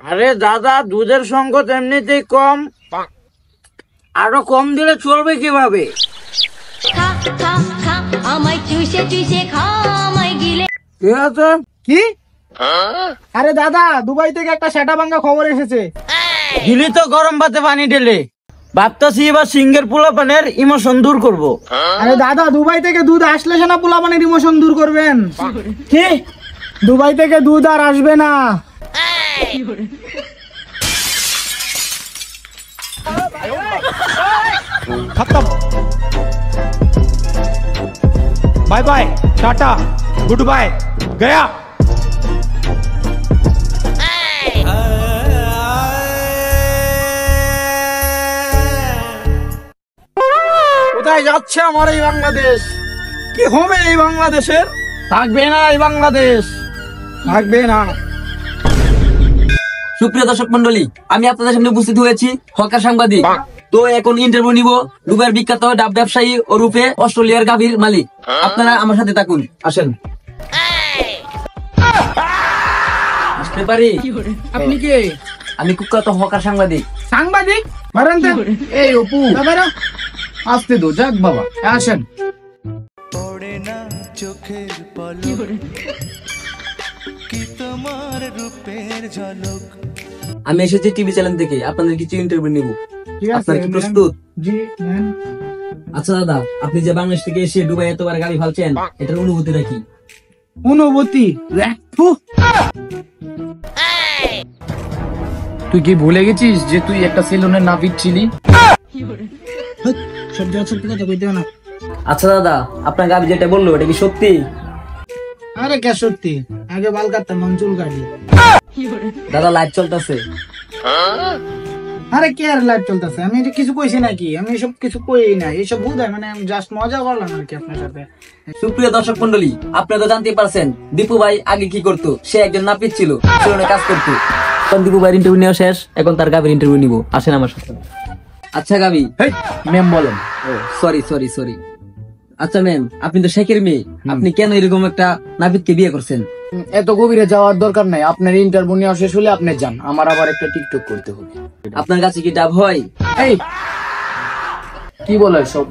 আরে দাদা, দুধের সংকট এমনিতেই কম, আরো কম দিলে চলবে কিভাবে? ঠিক আছে। কি? আরে দাদা, দুবাই থেকে একটা সেটা ভাঙ্গা খবর এসেছে। দিলি তো গরম ভাতে পানি ঢেলে। ভাবতেছি এবার সিঙ্গের পোলাপানের ইমোশন দূর করবো। আরে দাদা, দুবাই থেকে দুধ আসলে সে না পোলাপানের ইমোশন দূর করবেন। কি? দুবাই থেকে দুধ আর আসবে না। खत्म। Bye bye, tata, good bye, गया। কোথায় যাচ্ছে আমার এই বাংলাদেশ? কি হবে এই বাংলাদেশের? থাকবে না এই বাংলাদেশ, থাকবে না। সুপ্রিয় দর্শক মন্ডলী, আমি আপনাদের সামনে উপস্থিত হয়েছি হকার সাংবাদিক। তো এখন ইন্টারভিউ নিব দুবাইয়ের বিখ্যাত ডাব ব্যবসায়ী ও রূপে অস্ট্রেলিয়ার গাভীর মালিক। আপনারা আমার সাথে থাকুন, আসেন। আসতে পারি? আপনি কে? আমি কুখ্যাত হকার সাংবাদিক। সাংবাদিক? বারান তো। এই অপু, বাবারা আসতে দো, যাক বাবা, আসেন। পড়ে না চোখের পলক, কি তোমার রূপের ঝলক। আমি এসেছি টিভি চ্যানেল থেকে, আপনাদের কিছু ইন্টারভিউ নিব। ঠিক আছে, আপনারা কি প্রস্তুত? জি নেন। আচ্ছা দাদা, আপনি যে বাংলাদেশ থেকে এসে দুবাই এতবার গাড়ি ফালছেন, এটার অনুভূতিটা কি? অনুভূতি? তুই কি ভুলে গেছিস যে তুই একটা সেলুনের নাপিত ছিলি? সত্যি সত্যি কথা কইতে না। আচ্ছা দাদা, আপনার গাভী যেটা বললো এটা কি সত্যি? আরে কে সত্যি? আগে বাল কাটতাম, এখন চুল কাটি। দাদা লাইভ চলতেছে। আরে কে আর লাইভ চলতেছে? আমি এটা কিছু কইছি নাকি? আমি এসব কিছু কই না, এইসব বুঝাই, মানে জাস্ট মজা করলাম আর কি আপনার সাথে। সুপ্রিয় দর্শক মন্ডলী, আপনারা তো জানতে পারছেন দীপু ভাই আগে কি করতো। সে একজন নাপিত ছিল, সেলুনে কাজ করতো। এখন দীপু ভাইয়ের ইন্টারভিউ নেওয়া শেষ, এখন তার গাভীর ইন্টারভিউ নিব। আসেন আমার সাথে। আচ্ছা গাভী, ম্যাম বলেন। Sorry sorry sorry. আচ্ছা ম্যাম, আপনি তো শেখের মেয়ে, আপনি কেন এরকম একটা নাপিতকে বিয়ে করছেন? এত গভীরে যাওয়ার দরকার নাই, আপনার ইন্টারভিউ নেওয়া শেষ হলে আপনি যান, আমার আবার একটা টিকটক করতে হবে। আপনার কাছে কি ডাব হয়? এই কি বলে সব?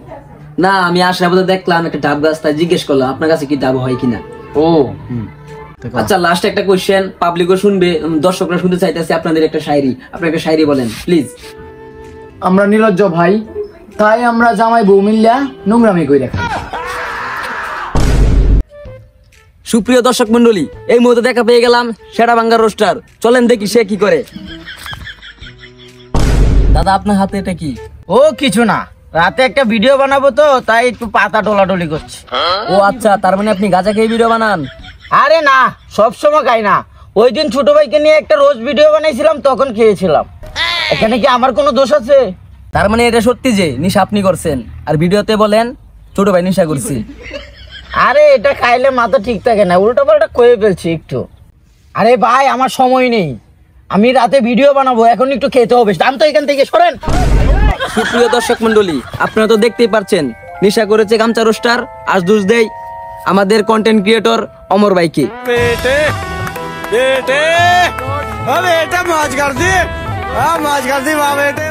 না, আমি আসার পথে দেখলাম একটা ডাব গাছ, তাই জিজ্ঞেস করলাম আপনার কাছে কি ডাব হয় কিনা। ও আচ্ছা, লাস্ট একটা কোয়েশ্চেন, পাবলিকও শুনবে, দর্শকরা শুনতে চাইতেছে আপনাদের একটা শায়রি। আপনি একটা শায়রি বলেন প্লিজ। আমরা নির্লজ্জ ভাই, তাই আমরা জামাই বউ মিল্লা নোংরামি কই রাখি। সুপ্রিয় দর্শক মন্ডলী, এই মুহূর্তে দেখা পেয়ে গেলাম সেটা ভাঙ্গার রোস্টার। চলেন দেখি সে কি করে। দাদা, আপনার হাতে এটা কি? ও কিছু না, রাতে একটা ভিডিও বানাবো তো, তাই একটু পাতা টোলাটলি করছি। ও আচ্ছা, তার মানে আপনি গাঁজা খেয়ে ভিডিও বানান? আরে না, সবসময় খাই না। ওই দিন ছোট ভাইকে নিয়ে একটা রোজ ভিডিও বানাইছিলাম, তখন খেয়েছিলাম। এখানে কি আমার কোনো দোষ আছে? তার মানে এটা সত্যি যে নিশা আপনি করছেন, আর ভিডিওতে বলেন ছোট ভাই নিশা করছি। আরে এটা খাইলে মাথা ঠিক থাকে না, উল্টো পাল্টা কয়ে ফেলছি একটু। আরে ভাই, আমার সময় নেই, আমি রাতে ভিডিও বানাবো, এখন একটু খেতে হবে। দাম তো এখান থেকে সরেন। সুপ্রিয় দর্শক মন্ডলী, আপনারা তো দেখতেই পাচ্ছেন নিশা করেছে গামচা রোস্টার। আজ দোষ দেই আমাদের কন্টেন্ট ক্রিয়েটর অমর ভাইকে। बेटे बेटे, बेटे मौज कर दी, मौज कर दी वाह बेटे।